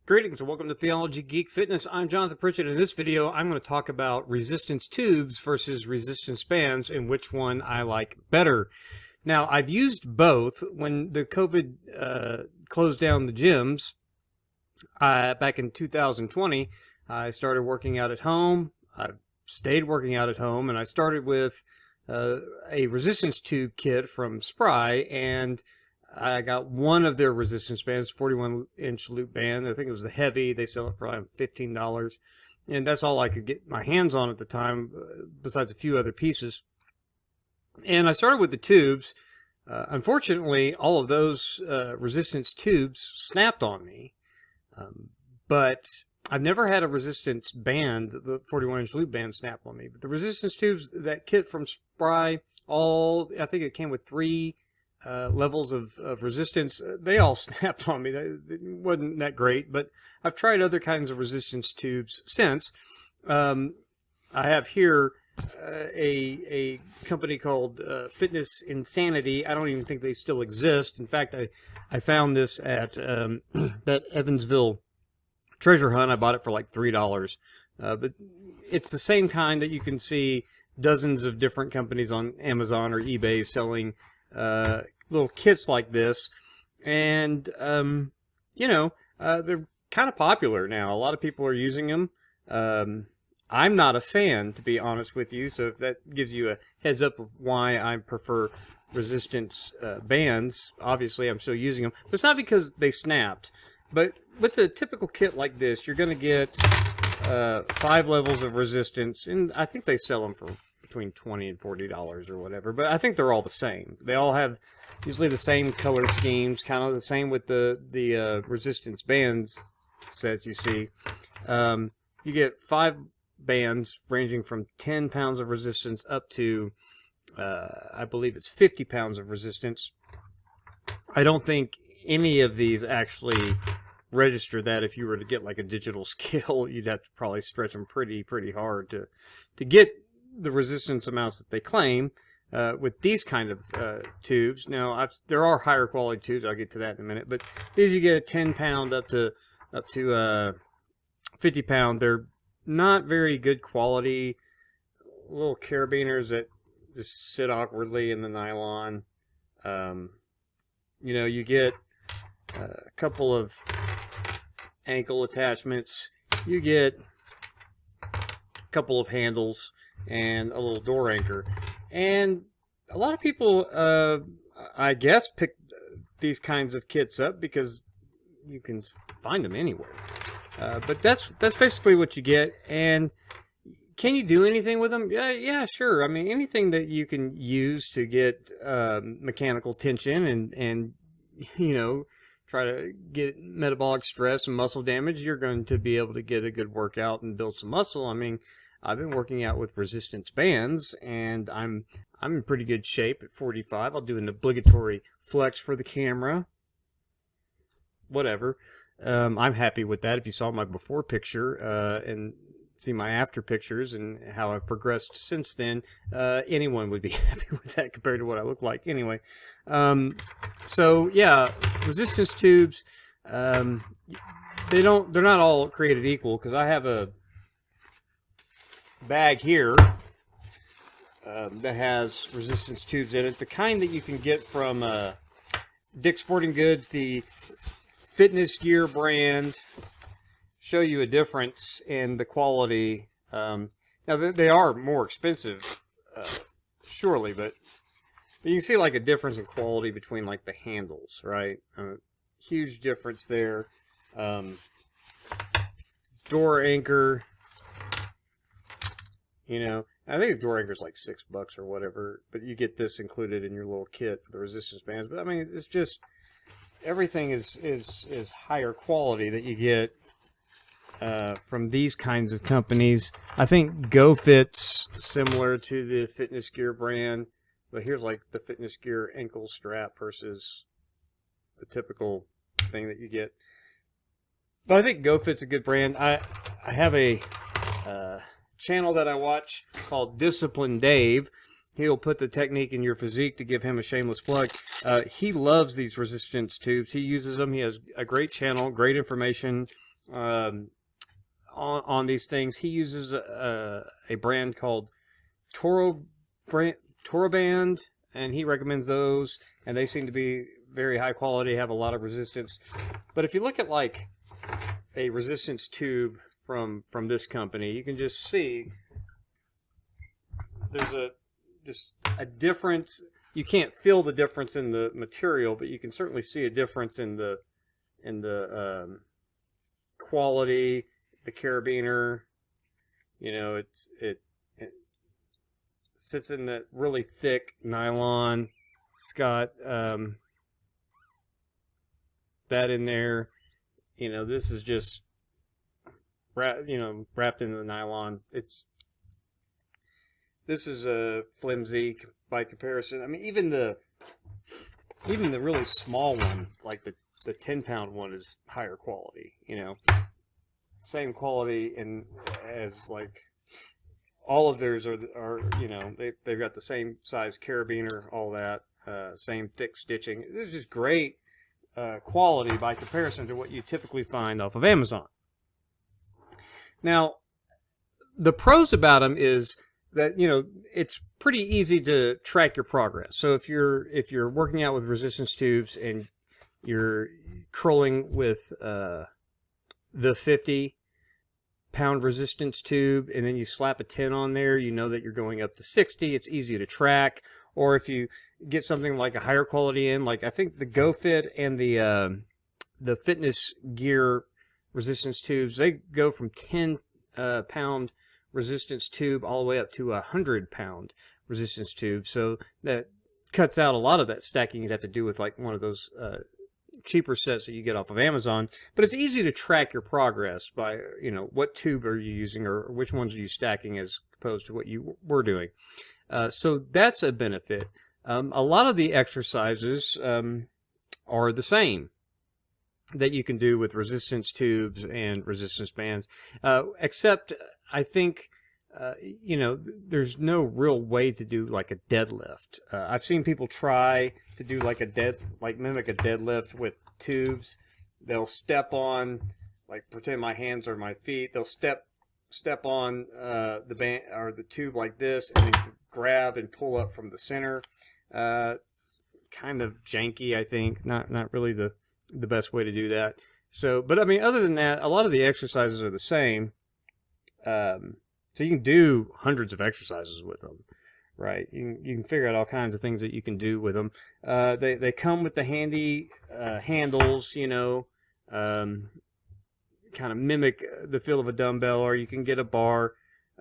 Greetings and welcome to Theology, Geek, Fitness. I'm Jonathan Pritchett. In this video, I'm going to talk about resistance tubes versus resistance bands and which one I like better. Now, I've used both. When the COVID closed down the gyms back in 2020, I started working out at home. I stayed working out at home, and I started with a resistance tube kit from Spry, and I got one of their resistance bands, 41-inch loop band. I think it was the heavy. They sell it for like $15. And that's all I could get my hands on at the time, besides a few other pieces. And I started with the tubes. Unfortunately, all of those resistance tubes snapped on me. But I've never had a resistance band, the 41-inch loop band, snap on me. But the resistance tubes, that kit from Spry, I think it came with 3 levels of resistance. They all snapped on me. It wasn't that great, but I've tried other kinds of resistance tubes since. I have here a company called Fitness Insanity. I don't even think they still exist. In fact, I found this at that Evansville treasure hunt. I bought it for like $3. But it's the same kind that you can see dozens of different companies on Amazon or eBay selling little kits like this, and they're kind of popular now. A lot of people are using them. I'm not a fan, to be honest with you, so if that gives you a heads up of why I prefer resistance bands, obviously I'm still using them. But it's not because they snapped, but with a typical kit like this, you're going to get 5 levels of resistance, and I think they sell them for between $20 and $40 or whatever, but I think they're all the same. They all have usually the same color schemes, kind of the same with the resistance bands sets you see. You get 5 bands ranging from 10 pounds of resistance up to I believe it's 50 pounds of resistance. I don't think any of these actually register that. If you were to get like a digital scale, you'd have to probably stretch them pretty hard to get the resistance amounts that they claim with these kind of tubes. Now, there are higher quality tubes. I'll get to that in a minute. But these, you get a 10 pound up to 50 pound. They're not very good quality. Little carabiners that just sit awkwardly in the nylon. You get a couple of ankle attachments. You get a couple of handles and a little door anchor. And a lot of people, I guess, pick these kinds of kits up because you can find them anywhere. But that's basically what you get. And can you do anything with them? Yeah, sure. I mean, anything that you can use to get mechanical tension and try to get metabolic stress and muscle damage, you're going to be able to get a good workout and build some muscle. I mean, I've been working out with resistance bands, and I'm in pretty good shape at 45. I'll do an obligatory flex for the camera. Whatever. I'm happy with that. If you saw my before picture and see my after pictures and how I've progressed since then, anyone would be happy with that compared to what I look like anyway. So yeah, resistance tubes, they're not all created equal, because I have a bag here that has resistance tubes in it, the kind that you can get from Dick's Sporting Goods, the fitness gear brand. Show you a difference in the quality. Now they are more expensive, surely, but you can see like a difference in quality between like the handles, right? Huge difference there. Door anchor. I think the door anchor is like $6 or whatever, but you get this included in your little kit for the resistance bands. But I mean, it's just everything is higher quality that you get from these kinds of companies. I think GoFit's similar to the fitness gear brand, but here's like the fitness gear ankle strap versus the typical thing that you get. But I think GoFit's a good brand. I have a channel that I watch called Discipline Dave, He'll put the technique in your physique to give him a shameless plug. He loves these resistance tubes. He uses them. He has a great channel, great information on these things. He uses a brand called Toroband, and he recommends those, and they seem to be very high quality, have a lot of resistance. But if you look at like a resistance tube from this company, you can just see there's just a difference. You can't feel the difference in the material, but you can certainly see a difference in the quality, the carabiner. You know, it sits in that really thick nylon. It's got that in there. You know, this is just wrapped in the nylon. This is a flimsy by comparison. I mean, even the really small one, like the 10-pound one, is higher quality. You know, same quality and as like all of theirs are you know, they've got the same size carabiner, all that, same thick stitching. This is just great quality by comparison to what you typically find off of Amazon. Now, the pros about them is that, you know, it's pretty easy to track your progress. So if you're working out with resistance tubes and you're curling with the 50-pound resistance tube, and then you slap a 10 on there, you know that you're going up to 60. It's easy to track. Or if you get something like a higher quality in, like I think the GoFit and the Fitness Gear resistance tubes, they go from 10-pound resistance tube all the way up to a 100-pound resistance tube. So that cuts out a lot of that stacking you'd have to do with like one of those cheaper sets that you get off of Amazon. But it's easy to track your progress by, you know, what tube are you using or which ones are you stacking as opposed to what you were doing. So that's a benefit. A lot of the exercises are the same that you can do with resistance tubes and resistance bands, except I think, you know, there's no real way to do like a deadlift. I've seen people try to do like mimic a deadlift with tubes. They'll step on, like pretend my hands are my feet. They'll step on the band or the tube like this, and then grab and pull up from the center. Kind of janky, I think. Not really the best way to do that. So, but I mean, other than that, a lot of the exercises are the same. So you can do hundreds of exercises with them, right? You can figure out all kinds of things that you can do with them. They come with the handy handles, you know, kind of mimic the feel of a dumbbell, or you can get a bar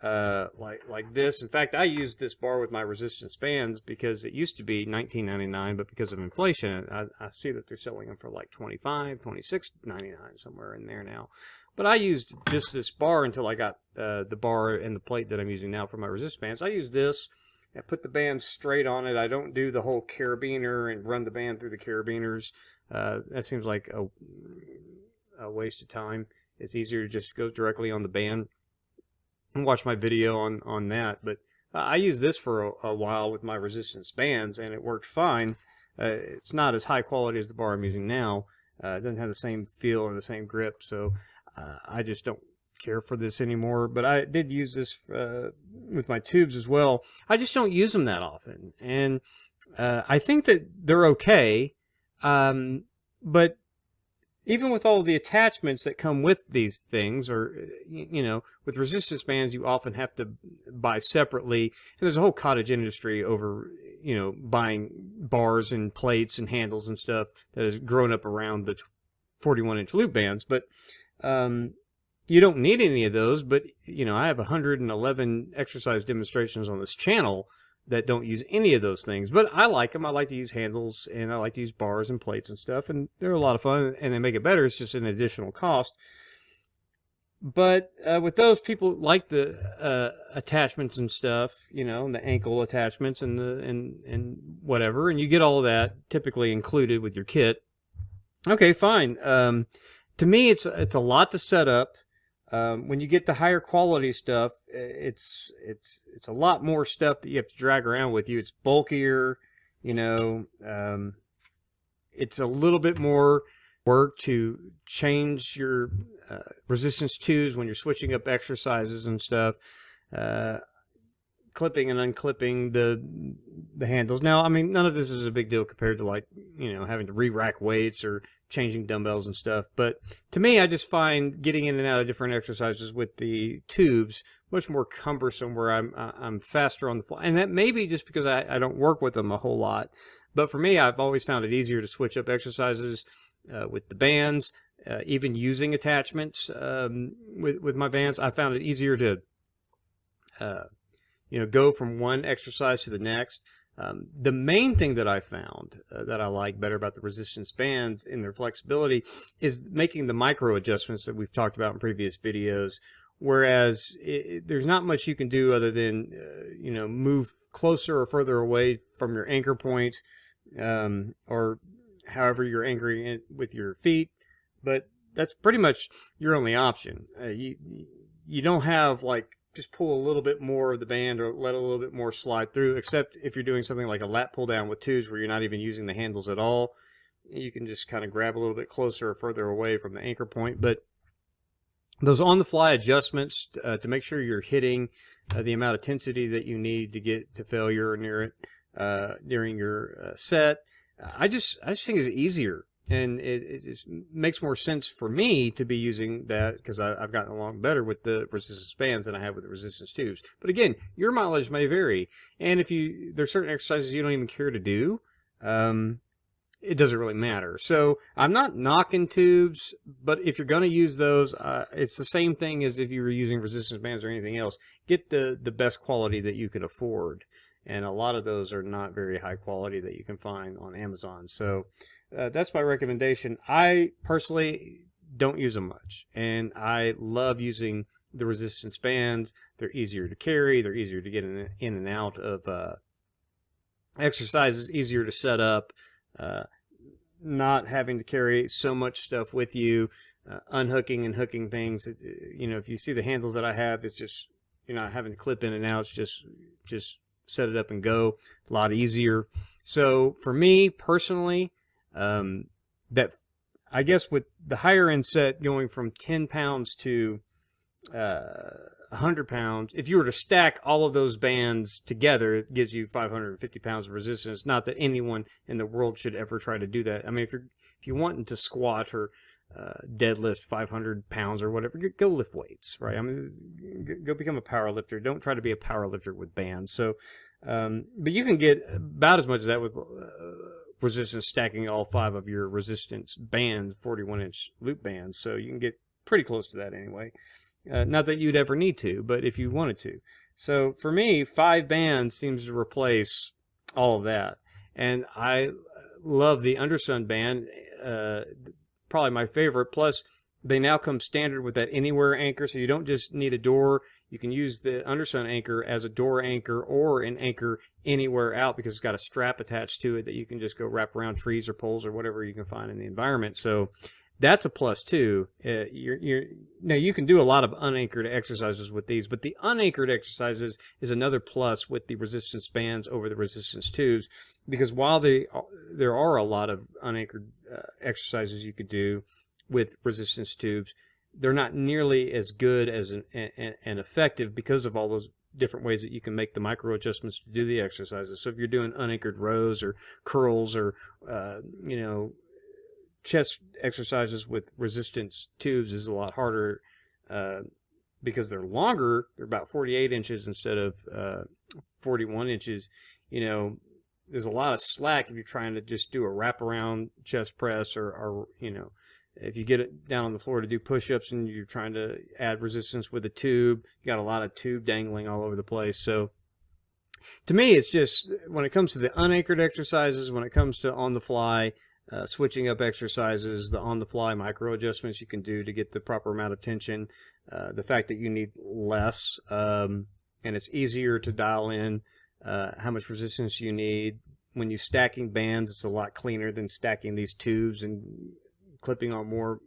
like this. In fact, I use this bar with my resistance bands because it used to be $19.99, but because of inflation, I see that they're selling them for like $25, $26.99, somewhere in there now. But I used just this bar until I got the bar and the plate that I'm using now for my resistance bands. I use this. I put the band straight on it. I don't do the whole carabiner and run the band through the carabiners. That seems like a waste of time. It's easier to just go directly on the band and watch my video on that. But I used this for a while with my resistance bands, and it worked fine. It's not as high quality as the bar I'm using now. It doesn't have the same feel or the same grip, so I just don't care for this anymore. But I did use this with my tubes as well. I just don't use them that often, and I think that they're okay. But even with all the attachments that come with these things, or, you know, with resistance bands, you often have to buy separately. And there's a whole cottage industry over, you know, buying bars and plates and handles and stuff that has grown up around the 41-inch loop bands. But you don't need any of those. But, you know, I have 111 exercise demonstrations on this channel that don't use any of those things. But I like them. I like to use handles, and I like to use bars and plates and stuff, and they're a lot of fun, and they make it better. It's just an additional cost. But with those, people like the attachments and stuff, you know, and the ankle attachments and and whatever, and you get all of that typically included with your kit. Okay, fine. To me, it's a lot to set up. When you get the higher quality stuff, it's a lot more stuff that you have to drag around with you. It's bulkier, you know. It's a little bit more work to change your resistance tubes when you're switching up exercises and stuff. Clipping and unclipping the handles. Now, I mean, none of this is a big deal compared to, like, you know, having to re-rack weights or changing dumbbells and stuff. But to me, I just find getting in and out of different exercises with the tubes much more cumbersome, where I'm faster on the fly. And that may be just because I don't work with them a whole lot. But for me, I've always found it easier to switch up exercises with the bands, even using attachments with my bands. I found it easier to you know, go from one exercise to the next. The main thing that I found that I like better about the resistance bands in their flexibility is making the micro adjustments that we've talked about in previous videos. Whereas there's not much you can do other than, you know, move closer or further away from your anchor point, or however you're anchoring it with your feet. But that's pretty much your only option. You don't have, like, just pull a little bit more of the band or let a little bit more slide through, except if you're doing something like a lat pull down with tubes where you're not even using the handles at all. You can just kind of grab a little bit closer or further away from the anchor point. But those on-the-fly adjustments to make sure you're hitting the amount of intensity that you need to get to failure or near it during your set, I just think it's easier. And it just makes more sense for me to be using that, because I've gotten along better with the resistance bands than I have with the resistance tubes. But again, your mileage may vary. And if there's certain exercises you don't even care to do, it doesn't really matter. So I'm not knocking tubes, but if you're going to use those, it's the same thing as if you were using resistance bands or anything else. Get the best quality that you can afford. And a lot of those are not very high quality that you can find on Amazon. So that's my recommendation. I personally don't use them much, and I love using the resistance bands. They're easier to carry. They're easier to get in and out of exercises, easier to set up, not having to carry so much stuff with you, unhooking and hooking things. You know, if you see the handles that I have, it's just, you're not having to clip in and out. It's just set it up and go. A lot easier. So for me personally, that, I guess, with the higher end set going from 10 pounds to 100 pounds, if you were to stack all of those bands together, it gives you 550 pounds of resistance. Not that anyone in the world should ever try to do that. I mean, if you're wanting to squat or deadlift 500 pounds or whatever, go lift weights, right? I mean, go become a power lifter. Don't try to be a power lifter with bands. So, but you can get about as much as that with resistance, stacking all 5 of your resistance bands, 41-inch loop bands. So you can get pretty close to that anyway. Not that you'd ever need to, but if you wanted to. So for me, 5 bands seems to replace all of that. And I love the Undersun band, probably my favorite. Plus, they now come standard with that anywhere anchor, so you don't just need a door. You can use the Undersun anchor as a door anchor or an anchor anywhere out, because it's got a strap attached to it that you can just go wrap around trees or poles or whatever you can find in the environment. So that's a plus too. Now you can do a lot of unanchored exercises with these, but the unanchored exercises is another plus with the resistance bands over the resistance tubes, because while there are a lot of unanchored exercises you could do with resistance tubes, they're not nearly as good as and effective because of all those different ways that you can make the micro adjustments to do the exercises. So if you're doing unanchored rows or curls or you know, chest exercises with resistance tubes is a lot harder because they're longer. They're about 48 inches instead of 41 inches. You know, there's a lot of slack if you're trying to just do a wraparound chest press, or you know, if you get it down on the floor to do push-ups and you're trying to add resistance with a tube, you got a lot of tube dangling all over the place. So to me, it's just, when it comes to the unanchored exercises, when it comes to on-the-fly, switching up exercises, the on-the-fly micro adjustments you can do to get the proper amount of tension, the fact that you need less, and it's easier to dial in how much resistance you need. When you're stacking bands, it's a lot cleaner than stacking these tubes and clipping on more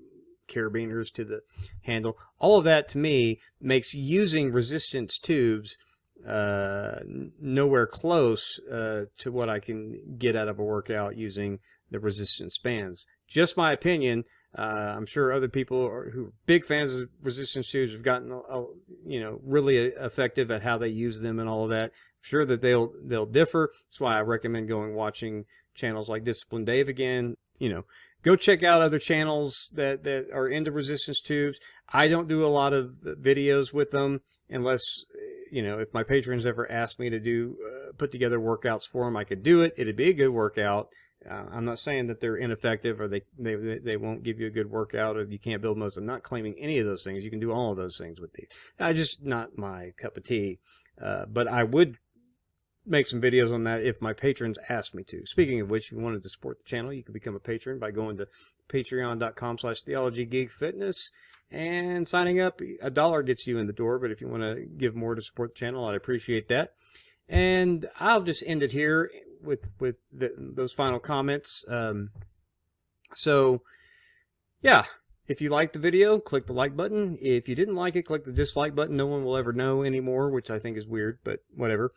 carabiners to the handle. All of that to me makes using resistance tubes nowhere close to what I can get out of a workout using the resistance bands. Just my opinion. I'm sure other people who are big fans of resistance tubes have gotten, really effective at how they use them and all of that. I'm sure that they'll differ. That's why I recommend watching channels like Discipline Dave again. Go check out other channels that are into resistance tubes. I don't do a lot of videos with them unless, if my patrons ever asked me to put together workouts for them, I could do it. It'd be a good workout. I'm not saying that they're ineffective or they won't give you a good workout or you can't build muscle. I'm not claiming any of those things. You can do all of those things with these. Just not my cup of tea. But I would make some videos on that if my patrons asked me to. Speaking of which, if you wanted to support the channel, you can become a patron by going to patreon.com/theologygeekfitness and signing up. $1 gets you in the door, but if you want to give more to support the channel, I'd appreciate that. And I'll just end it here with those final comments. So yeah, if you liked the video, click the like button. If you didn't like it, click the dislike button. No one will ever know anymore, which I think is weird, but whatever.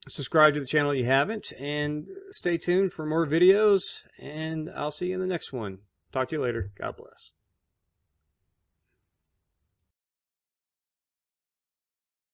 Subscribe to the channel if you haven't, and stay tuned for more videos, and I'll see you in the next one. Talk to you later. God bless.